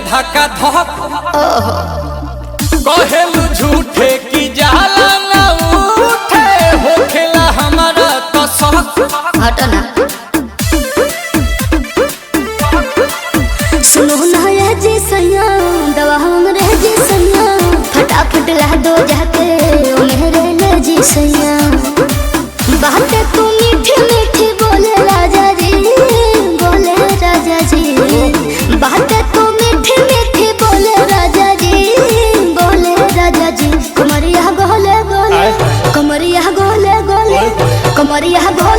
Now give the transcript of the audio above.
धक्का धक कहेलू झूठे की जाला ना उठे होखेला हमारा तो शक। हटो ना सुनो ना ये जी सैया दवा हमरे जी सैया फटाफट ला दो जाके ओ मेरे ले जी सैया बातें तू मीठी मीठी बोले राजा जी बोले राजा जी बातें तू मीठी मीठी बोले राजा जी बोले राजा जी कमरिया गोले गोले कमरिया गोले गोले कमरिया गोले